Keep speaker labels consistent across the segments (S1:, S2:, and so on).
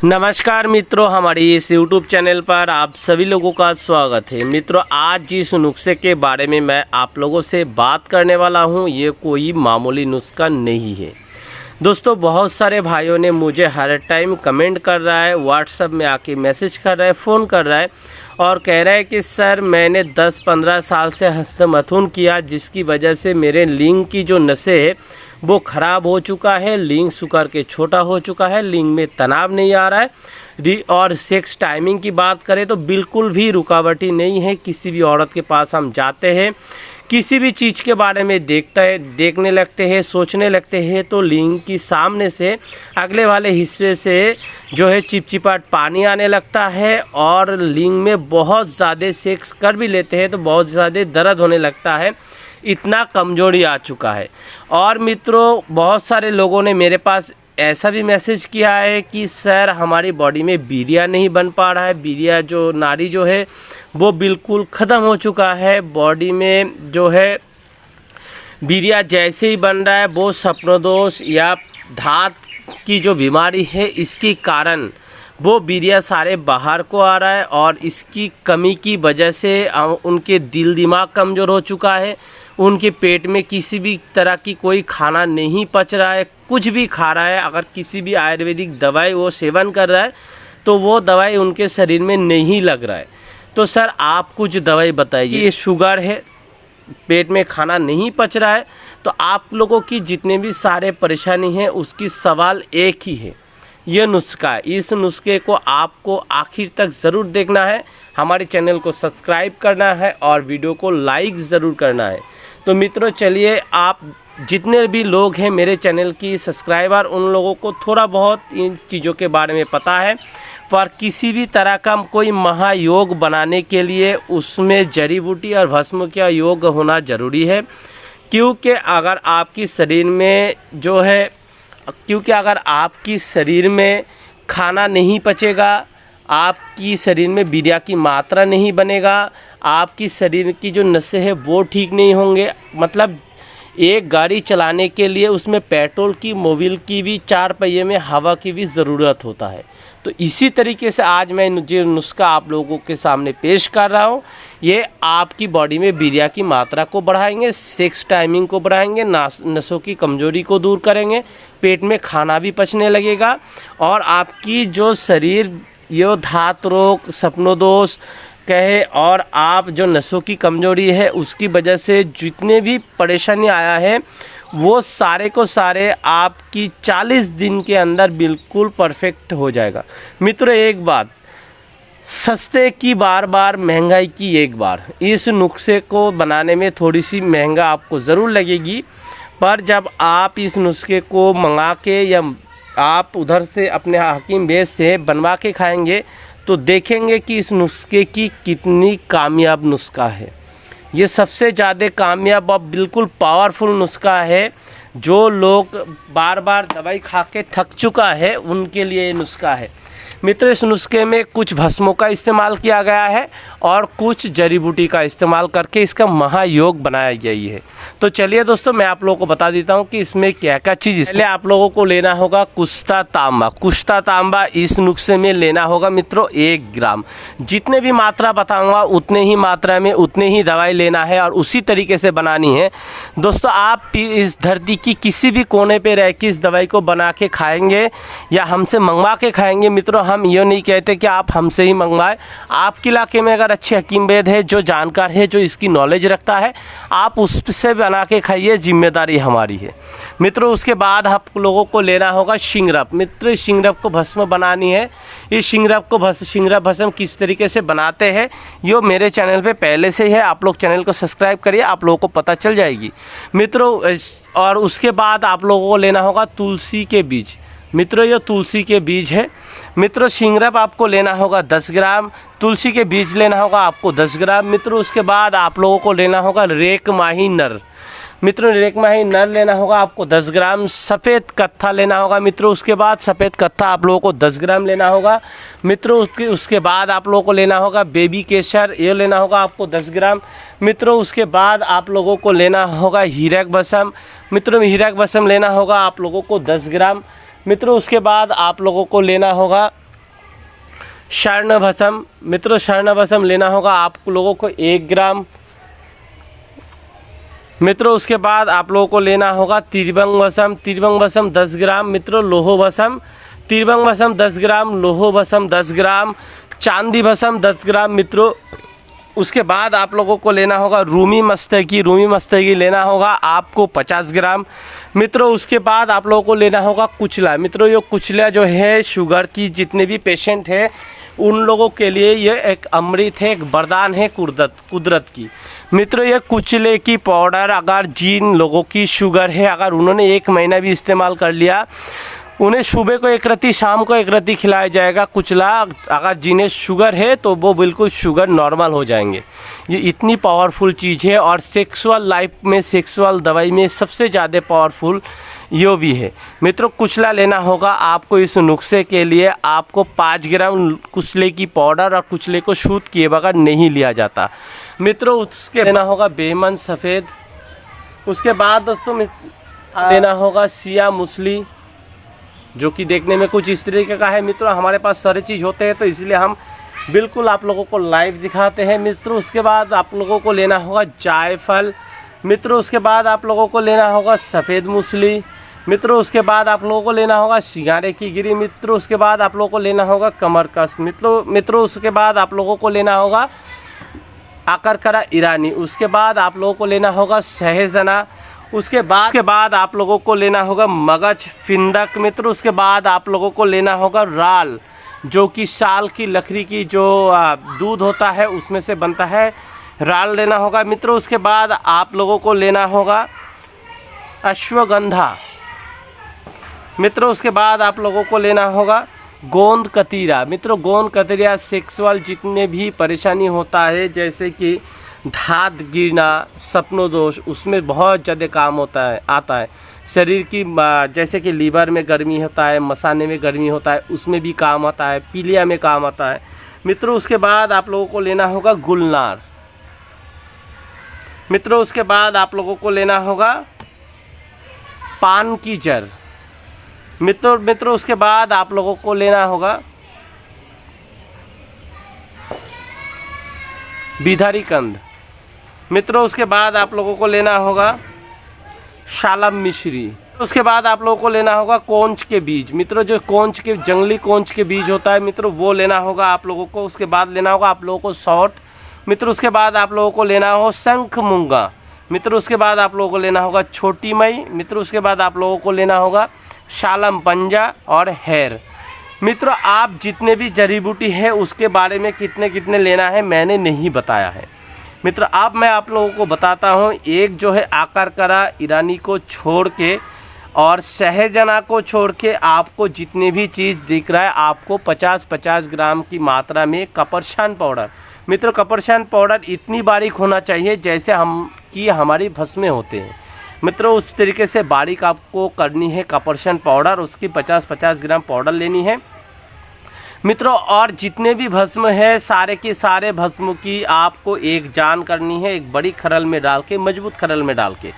S1: नमस्कार मित्रों, हमारी इस YouTube चैनल पर आप सभी लोगों का स्वागत है। मित्रों, आज जिस नुस्खे के बारे में मैं आप लोगों से बात करने वाला हूं, ये कोई मामूली नुस्खा नहीं है। दोस्तों, बहुत सारे भाइयों ने मुझे हर टाइम कमेंट कर रहा है, व्हाट्सएप में आके मैसेज कर रहा है, फ़ोन कर रहा है और कह रहा है कि सर मैंने 10-15 साल से हस्तमैथुन किया, जिसकी वजह से मेरे लिंग की जो नसें है वो ख़राब हो चुका है, लिंग सुकर के छोटा हो चुका है, लिंग में तनाव नहीं आ रहा है और सेक्स टाइमिंग की बात करें तो बिल्कुल भी रुकावटी नहीं है। किसी भी औरत के पास हम जाते हैं, किसी भी चीज़ के बारे में देखने लगते हैं, सोचने लगते हैं तो लिंग की सामने से अगले वाले हिस्से से जो है चिपचिपाट पानी आने लगता है और लिंग में बहुत ज़्यादा सेक्स कर भी लेते हैं तो बहुत ज़्यादा दर्द होने लगता है। इतना कमजोरी आ चुका है। और मित्रों, बहुत सारे लोगों ने मेरे पास ऐसा भी मैसेज किया है कि सर हमारी बॉडी में बीरिया नहीं बन पा रहा है, बीरिया जो नाड़ी जो है वो बिल्कुल ख़त्म हो चुका है। बॉडी में जो है बीरिया जैसे ही बन रहा है वो सपनोदोष या धात की जो बीमारी है इसके कारण वो बीरिया सारे बाहर को आ रहा है और इसकी कमी की वजह से उनके दिल दिमाग कमज़ोर हो चुका है। उनके पेट में किसी भी तरह की कोई खाना नहीं पच रहा है, कुछ भी खा रहा है, अगर किसी भी आयुर्वेदिक दवाई वो सेवन कर रहा है तो वो दवाई उनके शरीर में नहीं लग रहा है। तो सर आप कुछ दवाई बताइए। ये शुगर है, पेट में खाना नहीं पच रहा है, तो आप लोगों की जितने भी सारे परेशानी हैं उसकी सवाल एक ही है, ये नुस्खा है। इस नुस्खे को आपको आखिर तक ज़रूर देखना है, हमारे चैनल को सब्सक्राइब करना है और वीडियो को लाइक ज़रूर करना है। तो मित्रों चलिए, आप जितने भी लोग हैं मेरे चैनल की सब्सक्राइबर, उन लोगों को थोड़ा बहुत इन चीज़ों के बारे में पता है, पर किसी भी तरह का कोई महायोग बनाने के लिए उसमें जड़ी बूटी और भस्म का योग होना ज़रूरी है। क्योंकि अगर आपकी शरीर में खाना नहीं पचेगा, आपकी शरीर में बीरिया की मात्रा नहीं बनेगा, आपकी शरीर की जो नसें हैं वो ठीक नहीं होंगे। मतलब एक गाड़ी चलाने के लिए उसमें पेट्रोल की, मोबिल की भी, 4 पहिए में हवा की भी ज़रूरत होता है। तो इसी तरीके से आज मैं जो नुस्खा आप लोगों के सामने पेश कर रहा हूँ, ये आपकी बॉडी में बीरिया की मात्रा को बढ़ाएंगे, सेक्स टाइमिंग को बढ़ाएंगे, नसों की कमजोरी को दूर करेंगे, पेट में खाना भी पचने लगेगा और आपकी जो शरीर यो धात रोग, सपनोदोष कहे और आप जो नसों की कमजोरी है उसकी वजह से जितने भी परेशानी आया है वो सारे को सारे आपकी 40 दिन के अंदर बिल्कुल परफेक्ट हो जाएगा। मित्रों, एक बात, सस्ते की बार महंगाई की एक बार। इस नुस्खे को बनाने में थोड़ी सी महंगा आपको ज़रूर लगेगी, पर जब आप इस नुस्खे को मंगा के या आप उधर से अपने हकीम वैद्य से बनवा के खाएंगे तो देखेंगे कि इस नुस्खे की कितनी कामयाब नुस्खा है। ये सबसे ज़्यादा कामयाब और बिल्कुल पावरफुल नुस्खा है। जो लोग बार बार दवाई खा के थक चुका है उनके लिए ये नुस्खा है। मित्र, इस नुस्खे में कुछ भस्मों का इस्तेमाल किया गया है और कुछ जड़ी बूटी का इस्तेमाल करके इसका महायोग बनाया गया है। तो चलिए दोस्तों, मैं आप लोगों को बता देता हूँ कि इसमें क्या क्या चीज़। पहले आप लोगों को लेना होगा कुश्ता तांबा। कुश्ता तांबा इस नुस्खे में लेना होगा मित्रों 1 ग्राम। जितने भी मात्रा बताऊँगा उतने ही मात्रा में उतने ही दवाई लेना है और उसी तरीके से बनानी है। दोस्तों, आप इस धरती की किसी भी कोने पर रह के इस दवाई को बना के खाएँगे या हमसे मंगवा के खाएँगे मित्रों, हम ये नहीं कहते कि आप हमसे ही मंगवाएं। आपके इलाके में अगर अच्छे हकीम वैद्य है, जो जानकार है, जो इसकी नॉलेज रखता है, आप उससे बना के खाइए, जिम्मेदारी हमारी है। मित्रों, उसके बाद आप लोगों को लेना होगा शिंगरफ। मित्रों, शिंगरफ को भस्म बनानी है। इस शिंगरफ भस्म किस तरीके से बनाते हैं ये मेरे चैनल पे पहले से ही है, आप लोग चैनल को सब्सक्राइब करिए, आप लोगों को पता चल जाएगी मित्रों। और उसके बाद आप लोगों को लेना होगा तुलसी के बीज। मित्रों, ये तुलसी के बीज है। मित्रों, शिंगरफ आपको लेना होगा 10 ग्राम, तुलसी के बीज लेना होगा आपको 10 ग्राम। मित्रों, उसके बाद आप लोगों को लेना होगा रेकमाही नर। मित्रों, रेकमाही नर लेना होगा आपको 10 ग्राम। सफ़ेद कत्था लेना होगा मित्रों, उसके बाद सफ़ेद कत्था आप लोगों को 10 ग्राम लेना होगा। मित्रों, उसके बाद आप लोगों को लेना होगा बेबी केसर, ये लेना होगा आपको 10 ग्राम। मित्रों, उसके बाद आप लोगों को लेना होगा हीरक भस्म। मित्रों, हीरक भस्म लेना होगा आप लोगों को 10 ग्राम। मित्रों, उसके बाद आप लोगों को लेना होगा स्वर्ण भस्म। मित्रों स्वर्ण भस्म लेना होगा आप लोगों को 1 ग्राम। मित्रों उसके बाद आप लोगों को लेना होगा त्रिभंग भस्म। त्रिभंग भस्म 10 ग्राम। मित्रों लोह भस्म, त्रिभंग भस्म 10 ग्राम, लोह भस्म 10 ग्राम, चांदी भस्म 10 ग्राम। मित्रों उसके बाद आप लोगों को लेना होगा रूमी मस्तकी। रूमी मस्तकी लेना होगा आपको 50 ग्राम। मित्रों उसके बाद आप लोगों को लेना होगा कुचला। मित्रों ये कुचला जो है शुगर की जितने भी पेशेंट है उन लोगों के लिए ये एक अमृत है, एक वरदान है कुदरत की। मित्रों ये कुचले की पाउडर अगर जिन लोगों की शुगर है, अगर उन्होंने 1 महीना भी इस्तेमाल कर लिया, उन्हें सुबह को 1 रत्ती, शाम को 1 रत्ती खिलाया जाएगा कुचला। अगर जिन्हें शुगर है तो वो बिल्कुल शुगर नॉर्मल हो जाएंगे। ये इतनी पावरफुल चीज़ है और सेक्सुअल लाइफ में, सेक्सुअल दवाई में सबसे ज़्यादा पावरफुल यो भी है। मित्रों कुचला लेना होगा आपको। इस नुस्खे के लिए आपको 5 ग्राम कुचले की पाउडर और कुचले को शूट किए बगैर नहीं लिया जाता। मित्रों उसके लेना होगा बेमन सफ़ेद। उसके बाद दोस्तों लेना होगा सिया मूसली, जो कि देखने में कुछ इस तरीके का है। मित्रों हमारे पास सारी चीज़ होते हैं तो इसलिए हम बिल्कुल आप लोगों को लाइव दिखाते हैं। मित्रों उसके बाद आप लोगों को लेना होगा जायफल। मित्रों उसके बाद आप लोगों को लेना होगा सफ़ेद मूसली। मित्रों उसके बाद आप लोगों को लेना होगा सिंगारे की गिरी। मित्रों उसके बाद आप लोगों को लेना होगा कमरकस। मित्रों उसके बाद आप लोगों को लेना होगा आकरकरा ईरानी। उसके बाद आप लोगों को लेना होगा सहजना। उसके बाद आप लोगों को लेना होगा मगज फिंदक। मित्रों उसके बाद आप लोगों को लेना होगा राल, जो कि साल की लकड़ी की जो दूध होता है उसमें से बनता है, राल लेना होगा। मित्रों उसके बाद आप लोगों को लेना होगा अश्वगंधा। मित्रों उसके बाद आप लोगों को लेना होगा गोंद कतीरा। मित्रों गोंद कतीरा सेक्सुअल जितने भी परेशानी होता है, जैसे कि धात गिरना, सपनों दोष, उसमें बहुत ज़्यादा काम आता है। शरीर की जैसे कि लीवर में गर्मी होता है, मसाने में गर्मी होता है, उसमें भी काम आता है, पीलिया में काम आता है। मित्रों उसके बाद आप लोगों को लेना होगा गुलनार। मित्रों उसके बाद आप लोगों को लेना होगा पान की जड़। मित्रों उसके बाद आप लोगों को लेना होगा बिधारी कंद। मित्रों उसके बाद आप लोगों को लेना होगा शालम मिश्री। उसके बाद आप लोगों को लेना होगा कोंच के बीज। मित्रों जो कोंच के जंगली कोंच के बीज होता है मित्रों वो लेना होगा आप लोगों को। उसके बाद लेना होगा आप लोगों को सौठ। मित्रों उसके बाद आप लोगों को लेना हो शंख मूंगा। मित्रों उसके बाद आप लोगों को लेना होगा छोटी मई। मित्रों उसके बाद आप लोगों को लेना होगा शालम पंजा और हेर। मित्रों आप जितने भी जड़ी बूटी है उसके बारे में कितने लेना है मैंने नहीं बताया है। मित्रों अब मैं आप लोगों को बताता हूँ। एक जो है आकरकरा ईरानी को छोड़ के और सहजना को छोड़ के आपको जितने भी चीज़ दिख रहा है आपको 50-50 ग्राम की मात्रा में कपरशान पाउडर। मित्रों कपरशान पाउडर इतनी बारीक होना चाहिए जैसे हमारी भस्में होते हैं। मित्रों उस तरीके से बारीक आपको करनी है कपरशान पाउडर। उसकी 50-50 ग्राम पाउडर लेनी है। मित्रों और जितने भी भस्म है सारे के सारे भस्मों की आपको एक जान करनी है, एक बड़ी खरल में डाल के, मजबूत खरल में डाल के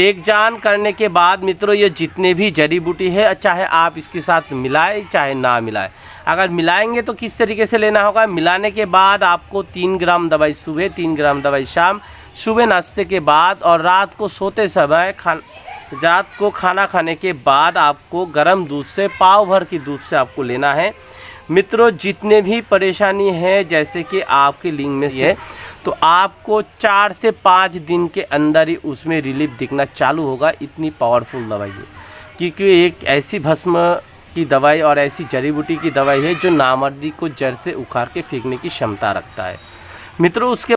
S1: एक जान करने के बाद मित्रों ये जितने भी जड़ी बूटी है चाहे आप इसके साथ मिलाएं चाहे ना मिलाएं। अगर मिलाएंगे तो किस तरीके से लेना होगा, मिलाने के बाद आपको 3 ग्राम दवाई सुबह, 3 ग्राम दवाई शाम, सुबह नाश्ते के बाद और रात को सोते समय रात को खाना खाने के बाद आपको गर्म दूध से, पाव भर की दूध से आपको लेना है। मित्रों जितने भी परेशानी है जैसे कि आपके लिंग में है तो आपको 4 से 5 दिन के अंदर ही उसमें रिलीफ दिखना चालू होगा। इतनी पावरफुल दवाई है क्योंकि एक ऐसी भस्म की दवाई और ऐसी जड़ी बूटी की दवाई है जो नामर्दी को जड़ से उखाड़ के फेंकने की क्षमता रखता है। मित्रों उसके